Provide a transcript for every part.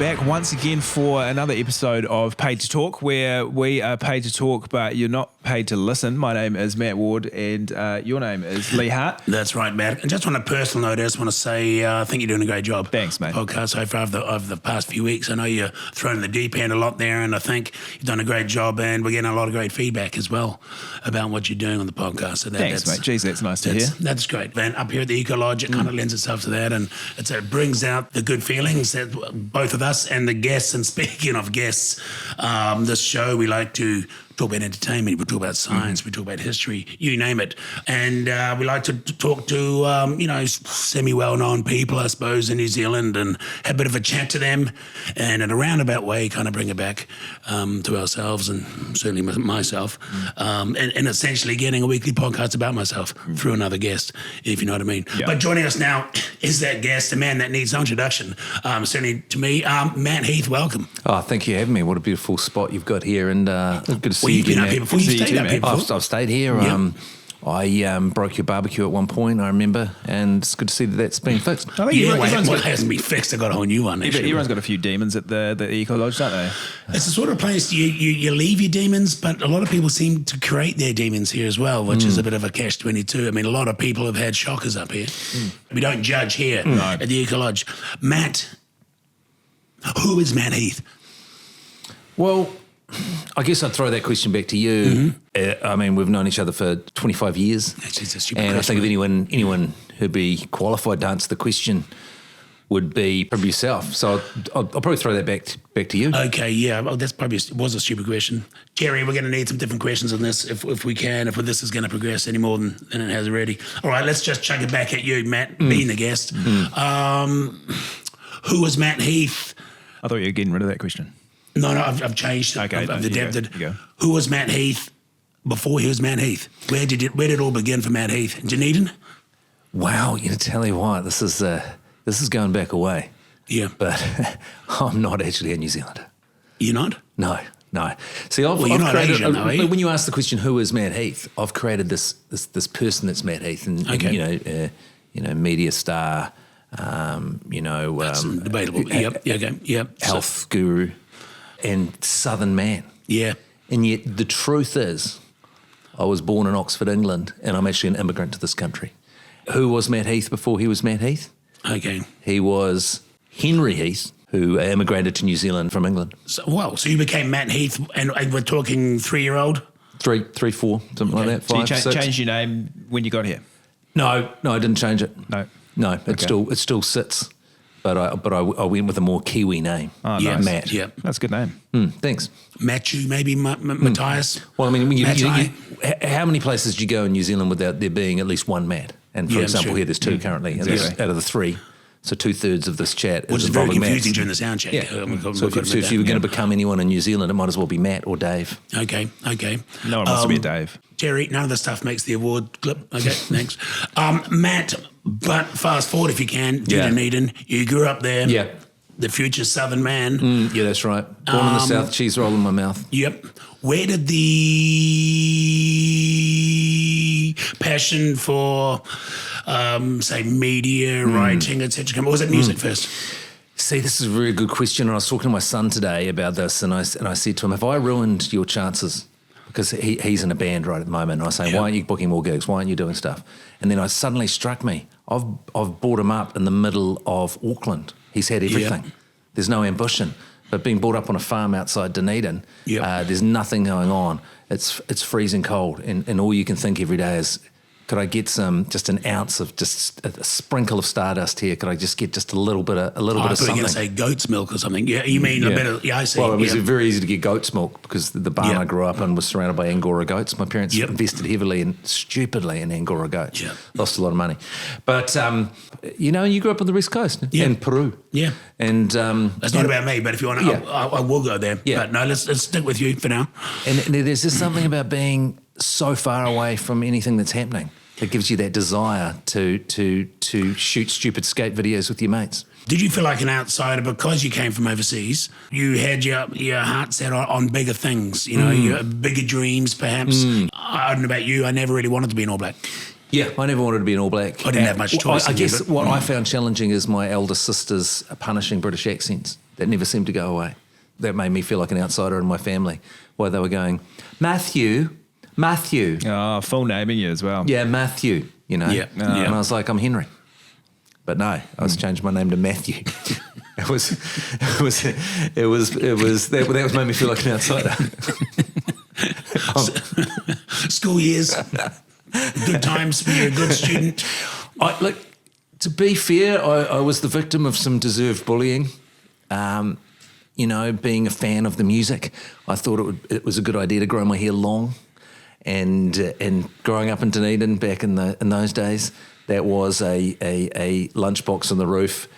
back once again for another episode of Paid to Talk, where we are paid to talk, but you're not paid to listen. My name is Matt Ward, and your name is Lee Hart. That's right, Matt. And just on a personal note, I just want to say I think you're doing a great job. Thanks, mate. Podcast so far of the past few weeks. I know you're thrown in the deep end a lot there, and I think you've done a great job, and we're getting a lot of great feedback as well about what you're doing on the podcast. So Thanks, mate. Jeez, that's nice to hear. That's great. And up here at the Eco Lodge, it kind of lends itself to that, and it brings out the good feelings that both of us and the guests. And speaking of guests, this show we like to talk about entertainment, we talk about science, we talk about history, you name it. And we like to talk to, semi-well-known people, I suppose, in New Zealand and have a bit of a chat to them and in a roundabout way kind of bring it back to ourselves and certainly myself and essentially getting a weekly podcast about myself through another guest, if you know what I mean. Yeah. But joining us now is that guest, a man that needs no introduction, certainly to me, Matt Heath, welcome. Oh, thank you for having me. What a beautiful spot you've got here, and good to see you. You've been up here before. You've stayed up here before. I've stayed here. Yep. I broke your barbecue at one point, I remember, and it's good to see that that's been fixed. What hasn't been fixed? I got a whole new one. Everyone's got a few demons at the Eco Lodge, don't they? It's the sort of place you leave your demons, but a lot of people seem to create their demons here as well, which is a bit of a catch-22. I mean, a lot of people have had shockers up here. We don't judge here at the Eco Lodge. Matt, who is Matt Heath? Well, I guess I'd throw that question back to you. I mean, we've known each other for 25 years. And I think if anyone who'd be qualified to answer the question would be probably yourself. So I'll probably throw that back to you. Okay, yeah. Well, that's probably was a stupid question. Jerry, we're going to need some different questions on this if we can, if this is going to progress any more than it has already. All right, let's just chuck it back at you, Matt, being the guest. Who was Matt Heath? I thought you were getting rid of that question. No, I've changed. Okay, I've adapted. Who was Matt Heath before he was Matt Heath? Where did it all begin for Matt Heath? Dunedin? Wow, tell you what, this is going back a way. Yeah. But I'm not actually a New Zealander. You're not? No. See, I've not created, Asian, are you? when you ask the question, who is Matt Heath, I've created this person that's Matt Heath, and media star, that's debatable. Yep. Health guru, and Southern man. Yeah. And yet the truth is, I was born in Oxford, England, and I'm actually an immigrant to this country. Who was Matt Heath before he was Matt Heath? Okay. He was Henry Heath, who immigrated to New Zealand from England. So you became Matt Heath, and we're talking 3-year-old? 3, 4, something like that. 5, so you 6. changed your name when you got here? No, I didn't change it. No, it still sits. But I went with a more Kiwi name. Oh, nice. Matt. Yeah, that's a good name. Thanks. Matthew, maybe Matthias. Well, I mean, how many places do you go in New Zealand without there being at least one Matt? And for example, here there's 2 currently, out of the 3. So 2/3 of this chat is involving Matt. Which is very confusing during the sound check. Yeah. So if you were going to become anyone in New Zealand, it might as well be Matt or Dave. Okay. No one wants to be a Dave. Jerry, none of the stuff makes the award clip. Okay, thanks. Matt, but fast forward if you can, Dunedin, you grew up there. Yeah. The future Southern man. Yeah, that's right. Born in the South, cheese roll in my mouth. Yep. Where did the passion for, say, media, writing, etc. come? Or was it music first? See, this is a very good question. And I was talking to my son today about this, and I said to him, have I ruined your chances? Because he's in a band right at the moment, and I say, why aren't you booking more gigs? Why aren't you doing stuff? And then it suddenly struck me, I've brought him up in the middle of Auckland. He's had everything. Yep. There's no ambition. But being brought up on a farm outside Dunedin, there's nothing going on. It's freezing cold, and all you can think every day is, could I get just an ounce of just a sprinkle of stardust here? Could I just get just a little bit of something? I thought you were going to say goat's milk or something. Yeah, you mean a bit of, I see. Well, it was very easy to get goat's milk because the barn I grew up in was surrounded by Angora goats. My parents invested heavily and stupidly in Angora goats. Yep. Lost a lot of money. But, you grew up on the West Coast in Peru. Yeah. And that's not about me, but if you want to, I will go there. Yeah. But no, let's stick with you for now. And there's just something about being so far away from anything that's happening. It gives you that desire to shoot stupid skate videos with your mates. Did you feel like an outsider because you came from overseas? You had your heart set on bigger things, your bigger dreams perhaps. I don't know about you, I never really wanted to be an All Black. Yeah, I never wanted to be an All Black. I didn't have much choice. I guess what I found challenging is my elder sisters punishing British accents. that never seemed to go away. That made me feel like an outsider in my family, while they were going, Matthew. Oh, full naming you as well. Yeah, Matthew, you know. Yeah. And I was like, I'm Henry. But no, I was changing my name to Matthew. That made me feel like an outsider. School years, good times, you're a good student. To be fair, I was the victim of some deserved bullying. You know, being a fan of the music, I thought it was a good idea to grow my hair long. And growing up in Dunedin back in those days, that was a lunchbox on the roof,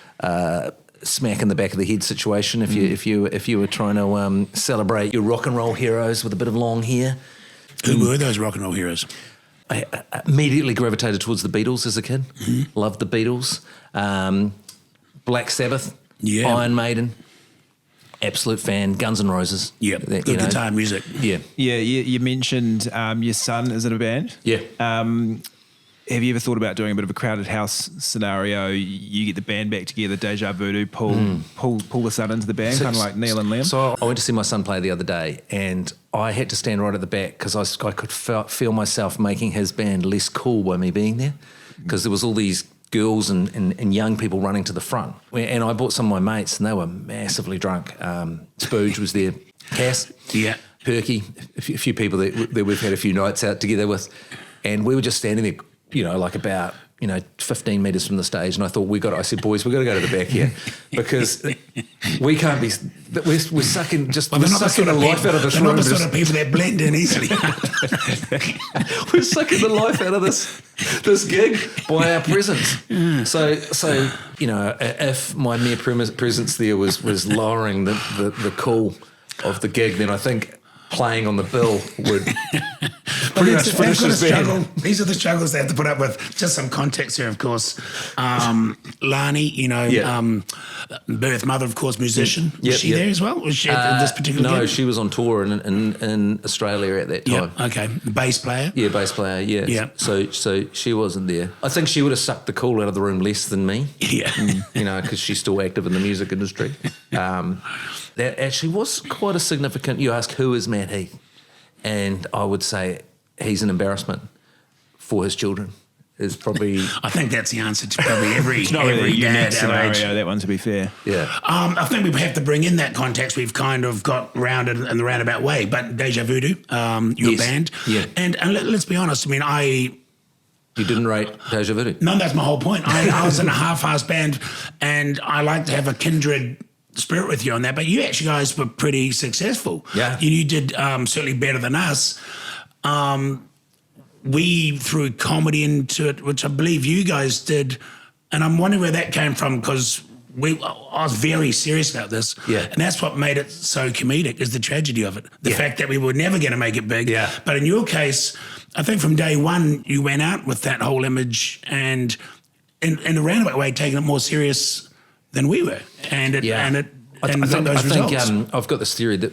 smack in the back of the head situation. If you were trying to celebrate your rock and roll heroes with a bit of long hair. Who were those rock and roll heroes? I immediately gravitated towards the Beatles as a kid. Mm-hmm. Loved the Beatles. Black Sabbath, Iron Maiden. Absolute fan. Guns N' Roses. Yeah, good guitar music. Yeah. Yeah, you mentioned your son is in a band. Yeah. Have you ever thought about doing a bit of a crowded house scenario? You get the band back together, Deja Voodoo, pull the son into the band, kind of like Neil and Liam? So I went to see my son play the other day, and I had to stand right at the back because I could feel myself making his band less cool by me being there, because there was all these girls and young people running to the front. And I brought some of my mates, and they were massively drunk. Spooge was there, Cass, Perky, a few people that we've had a few nights out together with, and we were just standing there, you know, like about 15 metres from the stage, and I thought I said, boys, we've got to go to the back here, because we can't be, we're sucking the life out of this room. They're not the sort of people that blend in easily. We're sucking the life out of this gig by our presence. So if my mere presence there was lowering the cool of the gig, then I think playing on the bill would pretty much finish this band. These are the struggles they have to put up with. Just some context here, of course. Lani, birth mother, of course, musician. Was she there as well? Was she at this particular No, gig? she was on tour in Australia at that time. Yeah, okay. Bass player? Yeah, bass player, yeah. Yeah. So she wasn't there. I think she would have sucked the cool out of the room less than me. Yeah. Because she's still active in the music industry. That actually was quite a significant... You ask, who is Matt Heath? And I would say he's an embarrassment for his children. Is probably... I think that's the answer to probably every Not really a unique dad scenario, that one, to be fair. Yeah. I think we have to bring in that context. We've kind of got rounded in the roundabout way. But Deja Voodoo, your band. Yeah. And let's be honest, I mean, You didn't rate Deja Voodoo? No, that's my whole point. I was in a half-assed band, and I like to have a kindred spirit with you on that, but you actually guys were pretty successful. Yeah. You did certainly better than us. We threw comedy into it, which I believe you guys did, and I'm wondering where that came from, because I was very serious about this. Yeah. And that's what made it so comedic, is the tragedy of it. The fact that we were never going to make it big. Yeah. But in your case, I think from day one, you went out with that whole image and in a roundabout way, taking it more serious than we were. And it I think results. I've got this theory that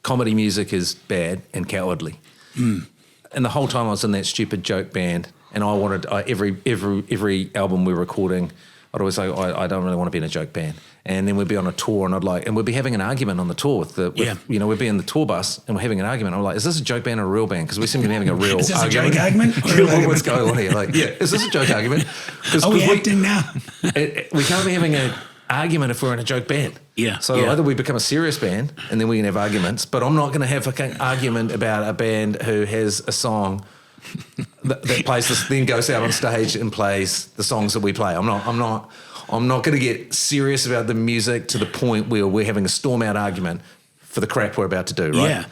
comedy music is bad and cowardly. And the whole time I was in that stupid joke band, and I wanted every album we were recording, I'd always say, I don't really want to be in a joke band. And then we'd be on a tour, and we'd be having an argument on the tour we'd be in the tour bus and we're having an argument. I'm like, is this a joke band or a real band? Because we seem to be having a real is this argument. a joke argument? What's going on here? Like, is this a joke argument? Are we acting now? We can't be having an argument if we're in a joke band. Yeah. So either we become a serious band and then we can have arguments, but I'm not going to have an argument about a band who has a song that plays this, then goes out on stage and plays the songs that we play. I'm not going to get serious about the music to the point where we're having a storm out argument for the crap we're about to do, right? Yeah.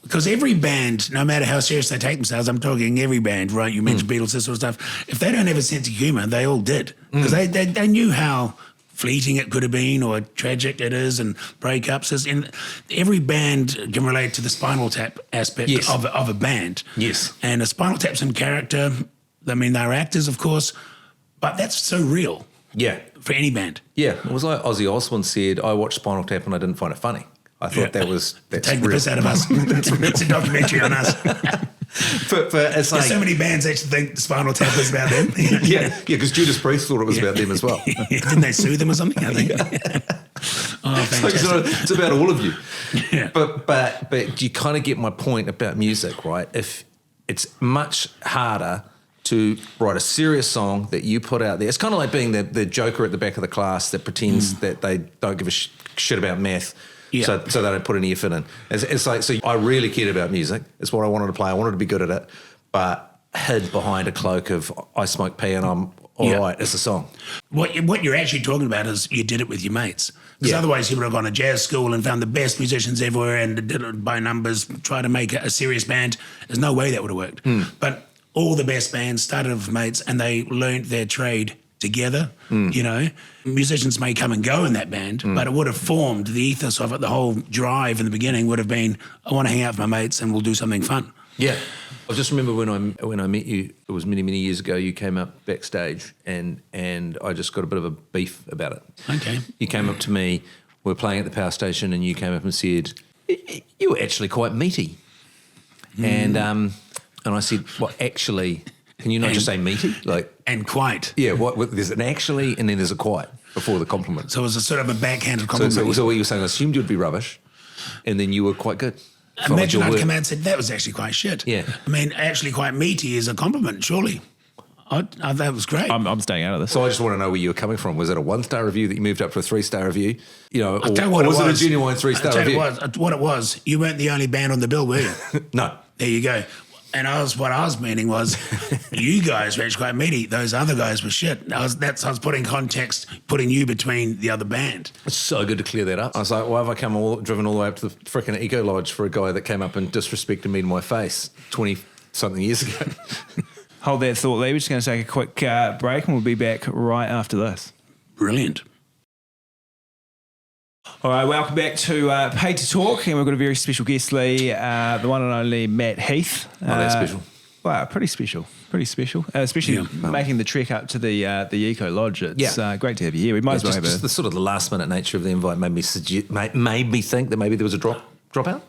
Because every band, no matter how serious they take themselves, I'm talking every band, right? You mentioned Beatles, this sort of stuff. If they don't have a sense of humour, they all did. Because they knew how fleeting it could have been or tragic it is, and breakups. And every band can relate to the Spinal Tap aspect of a band. Yes. And a Spinal Tap's in character. I mean, they're actors, of course, but that's so real. Yeah. For any band. Yeah. It was like Ozzy Osbourne said, I watched Spinal Tap and I didn't find it funny. I thought that's take the piss out of us. It's a documentary on us. But it's like... so many bands actually think Spinal Tap is about them. Yeah, because Judas Priest thought it was about them as well. Didn't they sue them or something? I think. Oh, fantastic. It's about all of you. Yeah. But you kind of get my point about music, right? If it's much harder to write a serious song that you put out there. It's kind of like being the joker at the back of the class that pretends that they don't give a shit about math. Yeah. So they don't put any effort in. It's like, so I really cared about music. It's what I wanted to play. I wanted to be good at it, but hid behind a cloak of I smoke pee and I'm all right. It's a song. What you're actually talking about is you did it with your mates. Because otherwise you would have gone to jazz school and found the best musicians everywhere and did it by numbers, try to make a serious band. There's no way that would have worked. But all the best bands started with mates and they learnt their trade together. You know, musicians may come and go in that band, but it would have formed the ethos of it. The whole drive in the beginning would have been, I want to hang out with my mates and we'll do something fun. Yeah. I just remember when I met you, it was many years ago, you came up backstage and I just got a bit of a beef about it. Okay. You came up to me, we were playing at the power station and you came up and said, you were actually quite meaty. And I said, well, actually, can you not just say meaty? And quite. Yeah, there's an actually and then there's a quite before the compliment. So it was a sort of a backhanded compliment. So what you were saying, I assumed you'd be rubbish and then you were quite good. Imagine I'd come out and said, that was actually quite shit. Yeah. I mean, actually quite meaty is a compliment, surely. That was great. I'm staying out of this. So I just want to know where you were coming from. Was it a 1-star review that you moved up to a 3-star review? You know, I'll tell you what or was it it a genuine 3-star review? What it was, you weren't the only band on the bill, were you? No. There you go. And what I was meaning was, you guys were actually quite meaty. Those other guys were shit. I was putting context, putting you between the other band. It's so good to clear that up. I was like, why have I driven all the way up to the freaking Eco Lodge for a guy that came up and disrespected me to my face 20-something years ago? Hold that thought, Lee. We're just going to take a quick break and we'll be back right after this. Brilliant. All right, welcome back to Paid to Talk, and we've got a very special guest, Lee, the one and only Matt Heath. Not that special. Wow, pretty special, especially making the trek up to the Eco Lodge. It's great to have you here. We might as well have just the sort of the last minute nature of the invite made me think that maybe there was a dropout.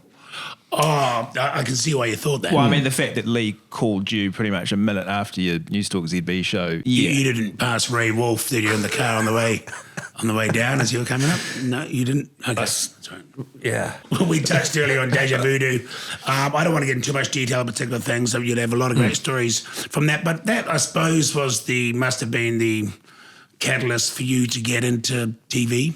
Oh, I can see why you thought that. Well, I mean, the fact that Lee called you pretty much a minute after your News Talk ZB show. Yeah. You didn't pass Ray Wolf, did you, in the car on the way down as you were coming up? No, you didn't? Okay. Sorry. Yeah. We touched earlier on Deja Voodoo. I don't want to get into too much detail on particular things. So you'd have a lot of great stories from that. But that, I suppose, must have been the catalyst for you to get into TV.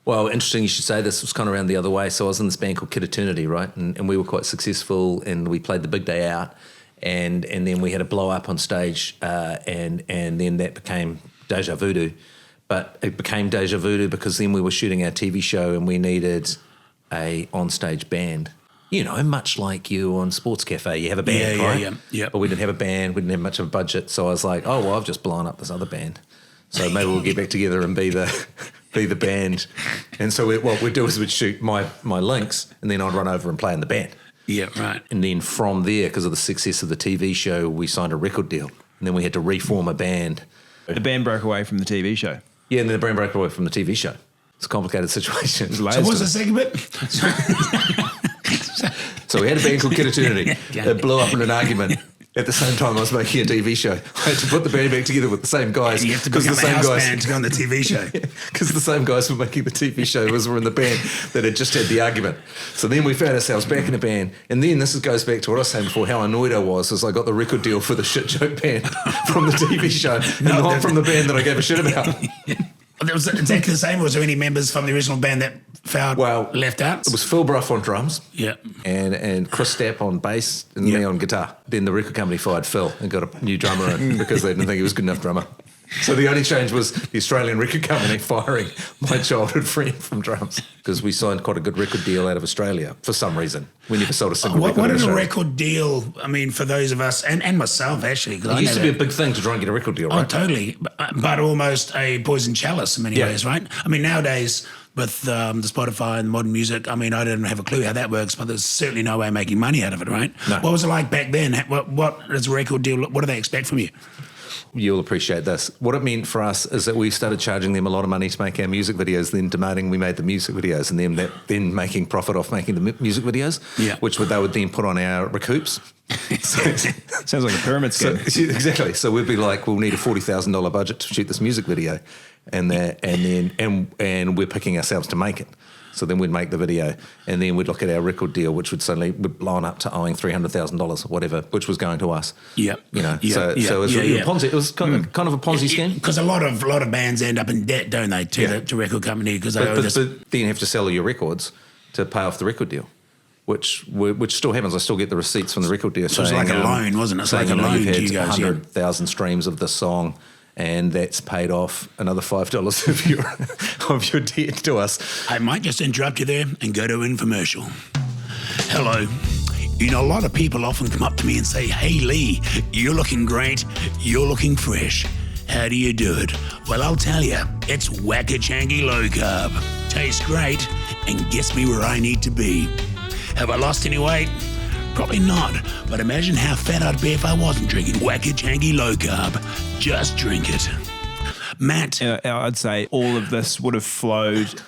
Well, interesting you should say this. It was kind of around the other way. So I was in this band called Kid Eternity, right? And we were quite successful and we played the big day out and then we had a blow up on stage and then that became Deja Voodoo. But it became Deja Voodoo because then we were shooting our TV show and we needed a on-stage band. You know, much like you on Sports Cafe, you have a band, right? Yeah. But we didn't have a band, we didn't have much of a budget. So I was like, oh, well, I've just blown up this other band. So maybe we'll get back together and be the band. And so what we'd do is we'd shoot my links and then I'd run over and play in the band. Yeah, right. And then from there, because of the success of the TV show, we signed a record deal. And then we had to reform a band. The band broke away from the TV show. Yeah, and then the band broke away from the TV show. It's a complicated situation. So what's the second bit? So we had a band called Kid Eternity. It blew up in an argument. At the same time, I was making a TV show. I had to put the band back together with the same guys. You have to become the house band to go on the TV show. Because the same guys were making the TV show as were in the band that had just had the argument. So then we found ourselves back in a band. And then this goes back to what I was saying before, how annoyed I was as I got the record deal for the shit joke band from the TV show and not from the band that I gave a shit about. It was exactly the same. Was there any members from the original band that left out? It was Phil Bruff on drums. Yeah. And Chris Stapp on bass and me on guitar. Then the record company fired Phil and got a new drummer in because they didn't think he was good enough drummer. So the only change was the Australian record company firing my childhood friend from drums because we signed quite a good record deal out of Australia for some reason. We never sold a single record. What is a record deal? I mean, for those of us, and myself actually. It used to be a big thing to try and get a record deal, right? Oh, totally. But almost a poison chalice in many ways, right? I mean, nowadays with the Spotify and modern music, I mean, I don't have a clue how that works, but there's certainly no way of making money out of it, right? No. What was it like back then? What is a record deal? What do they expect from you? You'll appreciate this. What it meant for us is that we started charging them a lot of money to make our music videos, then demanding we made the music videos, and then making profit off making the music videos, which they would then put on our recoups. Sounds like a pyramid scheme. Exactly. So we'd be like, we'll need a $40,000 budget to shoot this music video. and we're picking ourselves to make it. So then we'd make the video, and then we'd look at our record deal, which would suddenly would blown up to owing $300,000 or whatever, which was going to us. Yeah, So it was a Ponzi. It was kind of a Ponzi scheme. Because a lot of bands end up in debt, don't they, to record company because they owe this. But then you have to sell your records to pay off the record deal, which still happens. I still get the receipts from the record deal. So it was like a loan, wasn't it? It's like a loan you've to had you guys. 100,000 streams of this song, and that's paid off another $5 of your debt to us. I might just interrupt you there and go to an infomercial. Hello. You know, a lot of people often come up to me and say, "Hey, Lee, you're looking great. You're looking fresh. How do you do it?" Well, I'll tell you, it's Whackachanky Low Carb. Tastes great and gets me where I need to be. Have I lost any weight? Probably not, but imagine how fat I'd be if I wasn't drinking Whackachanky Low Carb. Just drink it. Matt. I'd say all of this would have flowed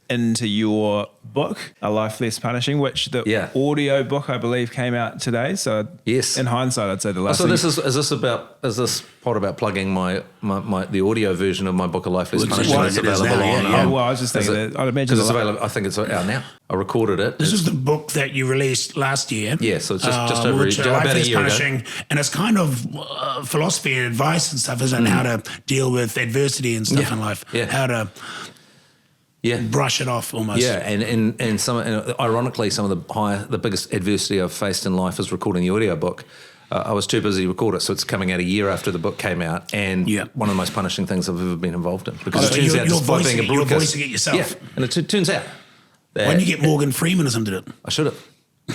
into your book, A Life Less Punishing, which the audio book, I believe, came out today. So yes, in hindsight, I'd say the last. So is this part about plugging my the audio version of my book, A Life Less Punishing? It's available on. Well, I was just thinking that I'd imagine it's available. I think it's out now. I recorded it. This is the book that you released last year. Yeah, so it's just over about a year ago. And it's kind of philosophy and advice and stuff, isn't it? How to deal with adversity and stuff in life. Yeah. How to brush it off almost. Yeah, and ironically, some of the biggest adversity I've faced in life is recording the audio book. I was too busy to record it, so it's coming out a year after the book came out, and one of the most punishing things I've ever been involved in. Because it turns out, despite being a broadcaster, you're voicing it yourself. Yeah, and it turns out that when you get Morgan Freeman or something to do it. I should have.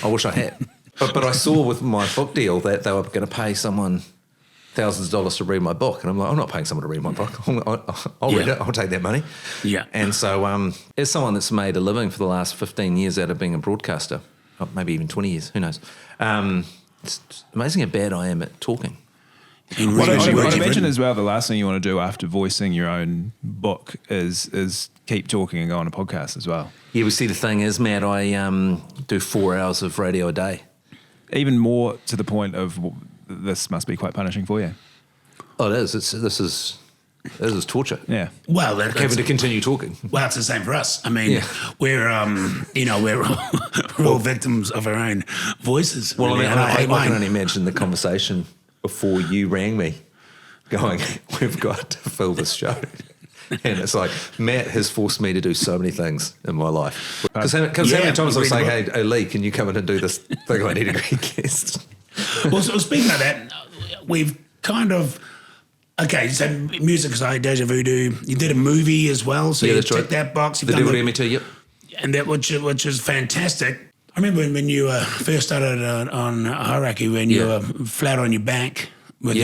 I wish I had. But I saw with my book deal that they were going to pay someone thousands of dollars to read my book, and I'm like, I'm not paying someone to read my book. I'll read it. I'll take that money. Yeah. And so, as someone that's made a living for the last 15 years out of being a broadcaster, maybe even 20 years, who knows? It's amazing how bad I am at talking. I'd imagine as well the last thing you want to do after voicing your own book is keep talking and go on a podcast as well. Yeah, see, the thing is, Matt, I do 4 hours of radio a day. Even more to the point of this must be quite punishing for you. Oh, it is. This is torture. Yeah. Well, having to continue talking. Well, it's the same for us. I mean, we're we're all victims of our own voices. Well, really. I can only imagine the conversation before you rang me, going, "We've got to fill this show." And it's like, Matt has forced me to do so many things in my life. Because how many times I'm saying, "Hey, Lee, can you come in and do this thing? I need a great guest." Well, so speaking of that, we've kind of... Okay, so music aside, Deja Voodoo, you did a movie as well, so you ticked that box. The Devil Me Too, yep. And that, which is fantastic. I remember when you first started on Hierarchy, when you were flat on your back with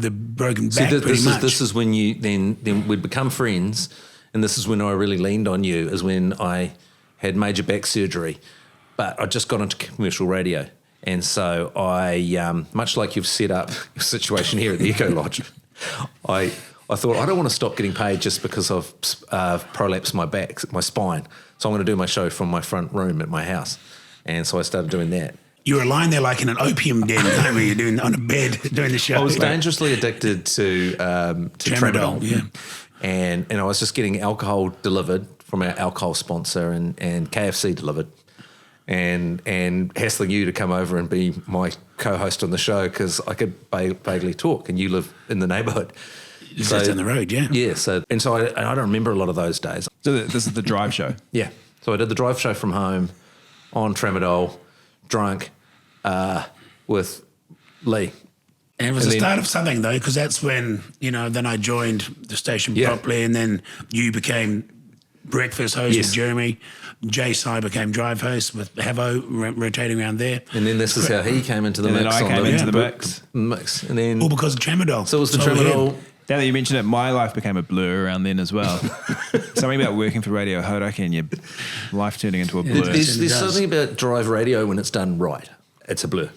a broken back, pretty much. This is when you then we'd become friends, and this is when I really leaned on you, is when I had major back surgery, but I just got into commercial radio. And so I, much like you've set up your situation here at the Eco Lodge, I thought, I don't want to stop getting paid just because I've prolapsed my back, my spine. So I'm going to do my show from my front room at my house. And so I started doing that. You were lying there like in an opium den, where you're doing on a bed doing the show. I was dangerously addicted to tramadol. Yeah. And I was just getting alcohol delivered from our alcohol sponsor and KFC delivered. And hassling you to come over and be my co-host on the show because I could vaguely talk, and you live in the neighbourhood. So down the road, yeah. Yeah, so I don't remember a lot of those days. So this is the drive show? Yeah. So I did the drive show from home on tramadol, drunk, with Lee. And it was the start of something, though, because that's when, then I joined the station properly, and then you became breakfast host with Jeremy. Jay Sy became drive host with Havo rotating around there. And then this is how he came into the mix. And then I came into the mix. And then... All because of tramadol. So it was the tramadol... Now that you mention it, my life became a blur around then as well. Something about working for Radio Hauraki and your life turning into a blur. There's something about drive radio when it's done right. It's a blur.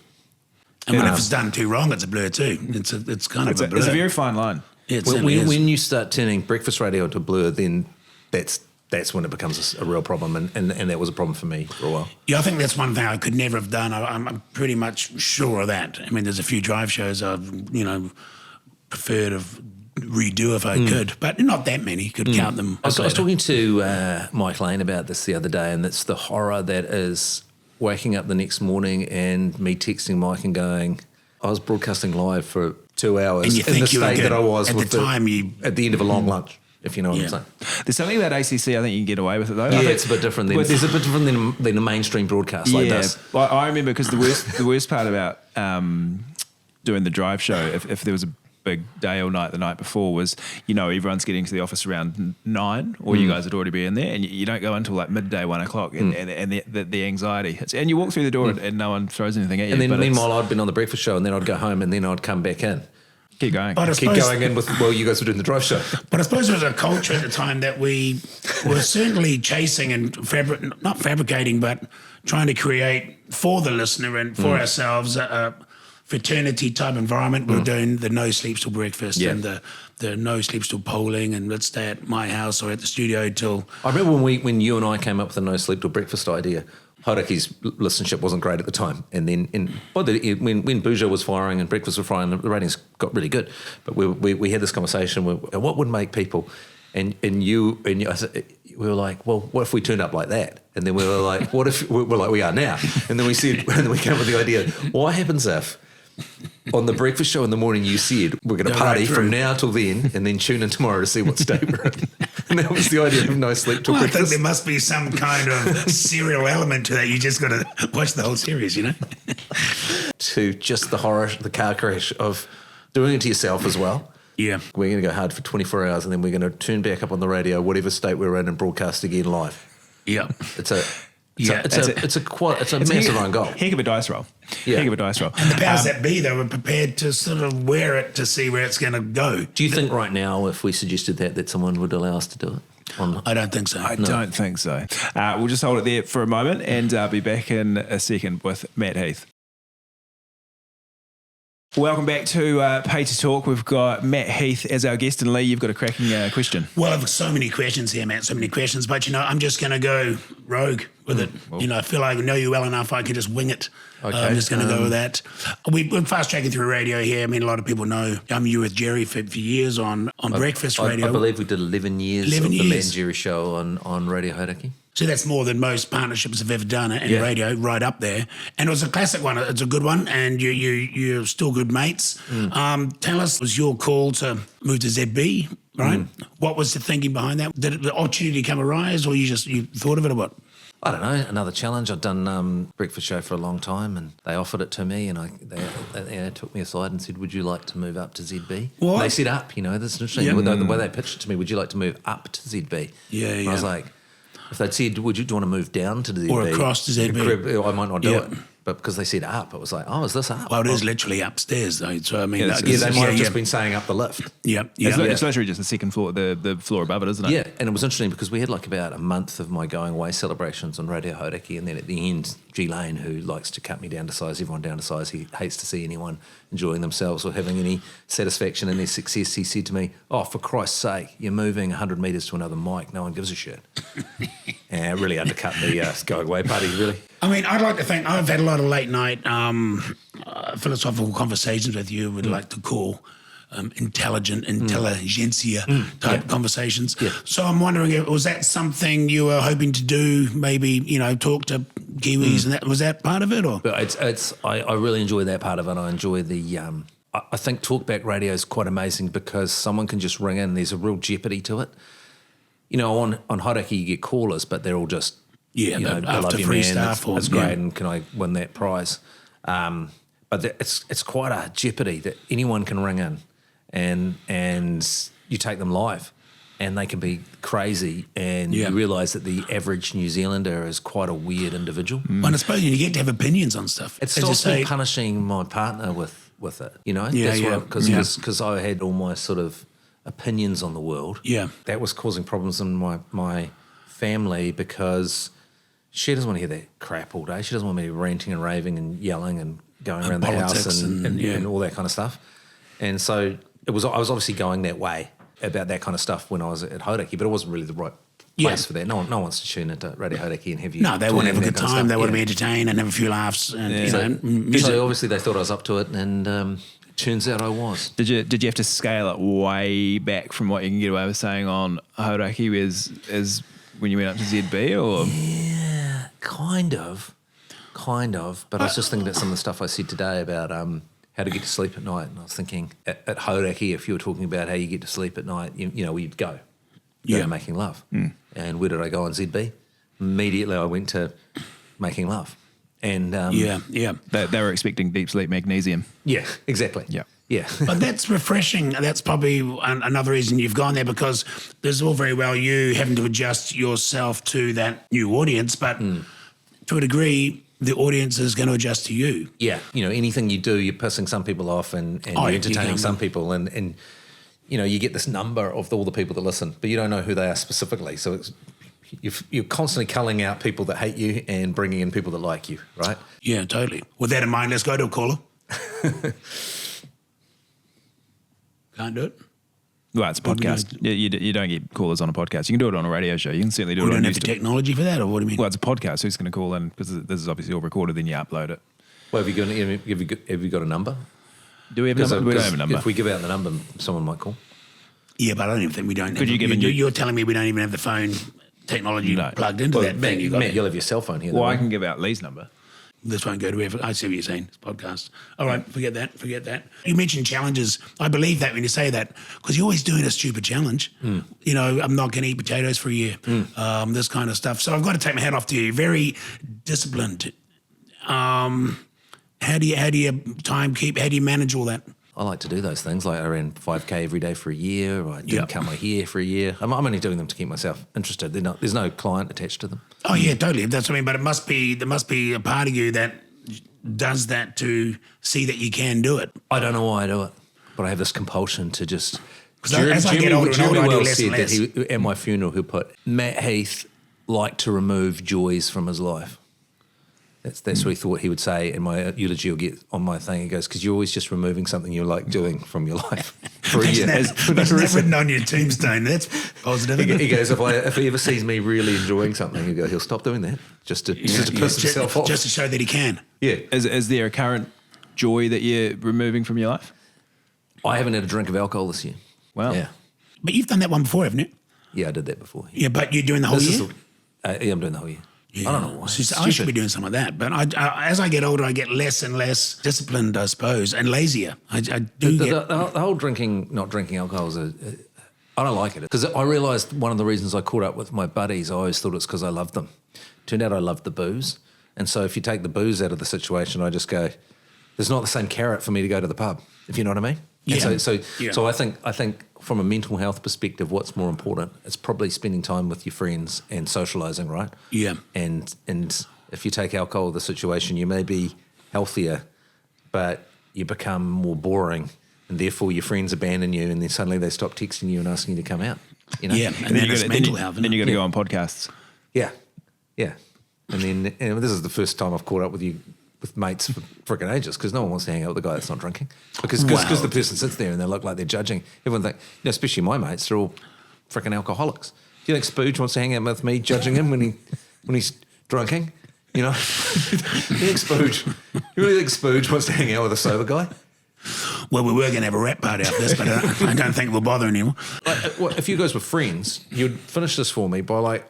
And when it's done too wrong, it's a blur too. It's kind of a blur. It's a very fine line. Yeah, when you start turning breakfast radio into a blur, then that's when it becomes a real problem, and that was a problem for me for a while. Yeah, I think that's one thing I could never have done. I'm pretty much sure of that. I mean, there's a few drive shows I've, preferred of redo if I could, but not that many. Could count them. I was talking to Mike Lane about this the other day, and it's the horror that is waking up the next morning and me texting Mike and going, I was broadcasting live for 2 hours And you in think the you were state good. that I was At with the time at the end of a long lunch, if you know what I'm saying. There's something about ACC, I think you can get away with it though. Yeah, it's a bit different than, there's a bit different than a mainstream broadcast like this. Well, I remember because the worst part about doing the drive show, if there was a big day or night the night before, was everyone's getting to the office around 9, or you guys would already be in there, and you don't go until like midday, 1 o'clock, and the anxiety hits, and you walk through the door and no one throws anything at you. And then meanwhile, I'd been on the breakfast show, and then I'd go home, and then I'd come back in. Keep going. Keep going in while you guys were doing the drive show. But I suppose there was a culture at the time that we were certainly chasing and not fabricating, but trying to create for the listener and for ourselves a fraternity type environment. We were doing the no sleeps till breakfast and the no sleeps till polling, and let's stay at my house or at the studio till. I remember when you and I came up with the no sleep till breakfast idea. Horaki's listenership wasn't great at the time, and then when Bouger was firing and Breakfast was firing, the ratings got really good. But we had this conversation: what would make people? And you we were like, well, what if we turned up like that? And then we were like, what if we're like we are now? And then we said, and then we came up with the idea: what happens if on the breakfast show in the morning you said we're going to party from now till then, and then tune in tomorrow to see what state we're in? And that was the idea of no sleep till breakfast. I think there must be some kind of serial element to that. You just got to watch the whole series, To just the horror, the car crash of doing it to yourself as well. Yeah. We're going to go hard for 24 hours, and then we're going to turn back up on the radio, whatever state we're in, and broadcast again live. Yeah. It's a massive own goal. Heck of a dice roll. Yeah. Heck of a dice roll. And the powers that be, they were prepared to sort of wear it to see where it's going to go. Do you think right now, if we suggested that someone would allow us to do it? I don't think so. I don't think so. We'll just hold it there for a moment and be back in a second with Matt Heath. Welcome back to Pay to Talk. We've got Matt Heath as our guest, and Lee, you've got a cracking question. Well, I've got so many questions here, Matt, so many questions, but I'm just going to go rogue with it. Well. I feel like I know you well enough, I can just wing it. Okay. I'm just going to go with that. We're fast tracking through radio here. I mean, a lot of people know you were with Jerry for years on Breakfast Radio. I believe we did 11 years of the Matt Jerry show on Radio Hauraki. So that's more than most partnerships have ever done in radio, right up there. And it was a classic one. It's a good one, and you're still good mates. Tell us, was your call to move to ZB, right? What was the thinking behind that? Did the opportunity come arise, or you thought of it, or what? I don't know, another challenge. I'd done Breakfast Show for a long time, and they offered it to me, and they took me aside and said, would you like to move up to ZB? What? And they said up, that's interesting. Yeah. The way they pitched it to me, would you like to move up to ZB? Yeah, and yeah. I was like, if they'd said, do you want to move down to the ZB? Or across to ZB. I might not do it. But because they said up, it was like, oh, is this up? Well, it is literally upstairs, though. So, I mean... They might have just been saying up the lift. It's literally just the second floor, the floor above it, isn't it? Yeah, and it was interesting because we had like about a month of my going away celebrations on Radio Hauraki, and then at the end, G Lane, who likes to cut me down to size, everyone down to size, he hates to see anyone enjoying themselves or having any satisfaction in their success, he said to me, oh, for Christ's sake, you're moving 100 metres to another mic, no one gives a shit. And it really undercut the going away party, really. I mean, I'd like to think I've had a lot of late night philosophical conversations with you, would like to call intelligentsia type conversations. Yeah. So I'm wondering, was that something you were hoping to do? Maybe talk to Kiwis, and was that part of it, or? But I really enjoy that part of it. I enjoy the. I think Talkback radio is quite amazing because someone can just ring in. There's a real jeopardy to it. On Hauraki you get callers, but they're all just. I love you, man. It's great, and can I win that prize? But it's quite a jeopardy that anyone can ring in, and you take them live, and they can be crazy, and you realise that the average New Zealander is quite a weird individual. And I suppose you get to have opinions on stuff. It stops me punishing my partner with it, because I had all my sort of opinions on the world. Yeah, that was causing problems in my family because. She doesn't want to hear that crap all day. She doesn't want me ranting and raving and yelling and going around the house and all that kind of stuff. And so I was obviously going that way. about that kind of stuff when I was at Hauraki, but it wasn't really the right place for that. No one wants to tune into Radio Hauraki and have you. No, they want to have a good time. They want to be be. entertained and have a few laughs. And, So obviously they thought I was up to it, and turns out I was. Did you have to scale it way back from what you can get away with saying on Hauraki as when you went up to ZB, or? Yeah, kind of. But I was just thinking about some of the stuff I said today about how to get to sleep at night, and I was thinking at Hauraki, if you were talking about how you get to sleep at night, you know, we'd go to making love. And where did I go on ZB? Immediately I went to making love. And They were expecting deep sleep magnesium. yeah, exactly. Yeah. But that's refreshing. That's probably another reason you've gone there, because there's all very well you having to adjust yourself to that new audience, but to a degree, the audience is going to adjust to you. Yeah, you know, anything you do, you're pissing some people off and you're entertaining some people, and you know, you get this number of all the people that listen, but you don't know who they are specifically. So it's you're constantly culling out people that hate you and bringing in people that like you, right? Yeah, totally. With that in mind, let's go to a caller. Can't do it. Well, it's a podcast. You don't get callers on a podcast. You can do it on a radio show. You can certainly do We it on don't have the news. technology for that, or what do you mean? Well, it's a podcast. Who's going to call in? Because this is obviously all recorded. Then you upload it. Well, have you got a number? Do we have a number? We don't have a number. If we give out the number, someone might call. Yeah, but I don't even think we don't. Could you give you're telling me we don't even have the phone technology plugged into that thing you got. Matt, you'll have your cell phone here. Well, though, I right? can give out Lee's number. This won't go to wherever. I see what you're saying. It's a podcast. All right, forget that. You mentioned challenges. I believe that when you say that, because you're always doing a stupid challenge. You know, I'm not going to eat potatoes for a year. This kind of stuff. So I've got to take my hat off to you. Very disciplined. How do you time keep? How do you manage all that? I like to do those things. Like I ran 5K every day for a year, or I didn't cut my hair for a year. I'm only doing them to keep myself interested. There's no client attached to them. Oh yeah, totally. That's what I mean. But there must be a part of you that does that to see that you can do it. I don't know why I do it, but I have this compulsion to just. As I get older and older, I do less and said less. that at my funeral, he'll put Matt Heath liked to remove joys from his life. That's what he thought he would say, and my eulogy will get on my thing. He goes, because you're always just removing something you like doing from your life for a year. That's written on your tombstone. That's positive. He goes, if he ever sees me really enjoying something, he'll stop doing that just to piss himself off. Just to show that he can. Yeah. Is there a current joy that you're removing from your life? I haven't had a drink of alcohol this year. Wow. Yeah. But you've done that one before, haven't you? Yeah, I did that before. Yeah, but you're doing the whole year? Yeah, I'm doing the whole year. Yeah. I don't know why. I should be doing some of that. But as I get older, I get less and less disciplined, I suppose, and lazier. The whole not drinking alcohol is I don't like it. Because I realised one of the reasons I caught up with my buddies, I always thought it's because I loved them. Turned out I loved the booze. And so if you take the booze out of the situation, I just go, there's not the same carrot for me to go to the pub, if you know what I mean. Yeah. And so I think from a mental health perspective, what's more important? It's probably spending time with your friends and socialising, right? Yeah. And if you take alcohol out of the situation, you may be healthier, but you become more boring, and therefore your friends abandon you, and then suddenly they stop texting you and asking you to come out. You know? Yeah, and then it's mental health. Then you got to go on podcasts. Yeah. And then this is the first time I've caught up with you with mates for freaking ages, because no one wants to hang out with a guy that's not drinking, because the person sits there and they look like they're judging. Everyone think, especially my mates, they're all freaking alcoholics. Do you think Spooge wants to hang out with me, judging him when he's drinking? You know, you really think Spooge wants to hang out with a sober guy? Well, we were going to have a rap party after this, but I don't think we'll bother anymore. If you guys were friends, you'd finish this for me by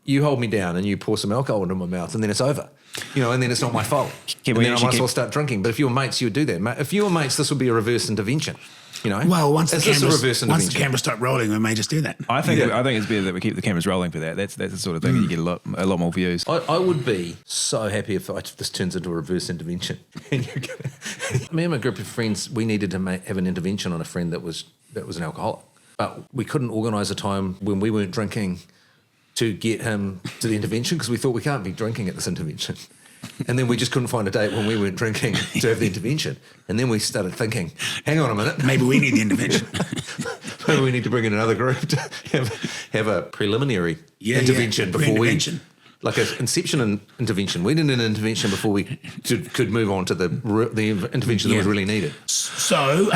you hold me down and you pour some alcohol into my mouth, and then it's over. You know, and then it's not my fault. And then I might as well start drinking. But if you were mates, you would do that. If you were mates, this would be a reverse intervention. You know. Well, once the camera stop rolling, we may just do that. I think it's better that we keep the cameras rolling for that. That's the sort of thing that you get a lot more views. I would be so happy if this turns into a reverse intervention. Me and my group of friends, we needed to have an intervention on a friend that was an alcoholic, but we couldn't organise a time when we weren't drinking to get him to the intervention, because we thought we can't be drinking at this intervention. And then we just couldn't find a date when we weren't drinking to have the intervention. And then we started thinking, hang on a minute. Maybe we need the intervention. Maybe we need to bring in another group to have a preliminary intervention before like an inception intervention. We needed an intervention before we could move on to the intervention that was really needed. So,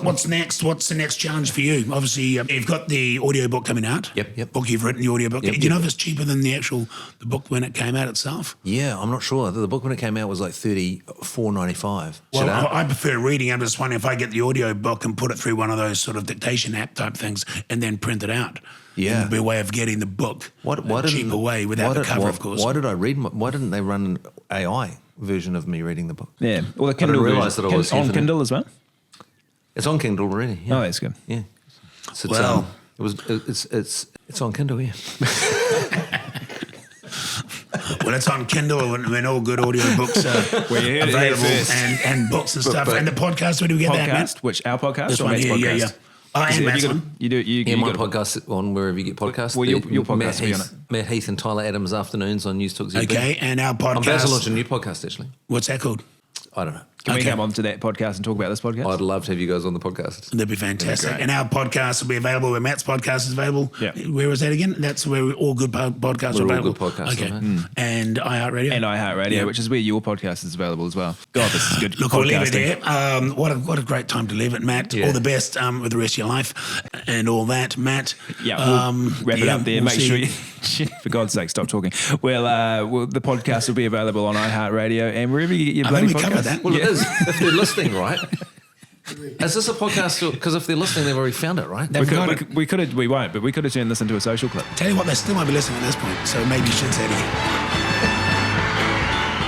what's next? What's the next challenge for you? Obviously, you've got the audiobook coming out. Yep. Book you've written, the audiobook. Yep, Do you know if it's cheaper than the book when it came out itself? Yeah, I'm not sure. The book when it came out was like $34.95. Well, I prefer reading. I'm just wondering if I get the audiobook and put it through one of those sort of dictation app type things and then print it out. Yeah. It'd be a way of getting the book a cheaper way without the cover, of course. Why did I read? Why didn't they run an AI version of me reading the book? Yeah. Well, the Kindle realise version. that I was on infinite. Kindle as well. It's on Kindle already. Yeah. Oh, that's good. Yeah. So Well- it's on Kindle. Yeah. Well, it's on Kindle when all good audiobooks are Well, you heard it here available first. and books and stuff. And the podcast, where do we get that, man? Podcast, which our podcast This or one Matt's here, podcast? yeah. I Is am it- have Matt's you got- one. You do. You Yeah, my got a- podcast on wherever you get podcasts. Well, your podcast will be on it. Matt Heath and Tyler Adams afternoons on News Talk ZB. Okay, and our I'm about to podcast. launch a new podcast actually. What's that called? I don't know. Can we Okay. come on to that podcast and talk about this podcast? I'd love to have you guys on the podcast. That'd be fantastic. great. And our podcast will be available where Matt's podcast is available. Yeah. Where is that again? That's where all good podcasts Where are all available. good podcasts okay. are, mate. And iHeartRadio. and iHeartRadio, Yeah. which is where your podcast is available as well. God, this is good. Look, we'll leave it podcasting. there. What a great time to leave it, Matt. Yeah. All the best with the rest of your life and all that, Matt. Yeah, we'll wrap it up there. we'll Make sure see. you, for God's sake, stop talking. Well, the podcast will be available on iHeartRadio and wherever you get your I bloody think we podcast. covered that. Well, Yeah. it is. If they're listening, right? Is this a podcast? Because if they're listening, they've already found it, right? They've got it. We could have, we won't, but we could have turned this into a social clip. Tell you what, they still might be listening at this point, so maybe you should say it again.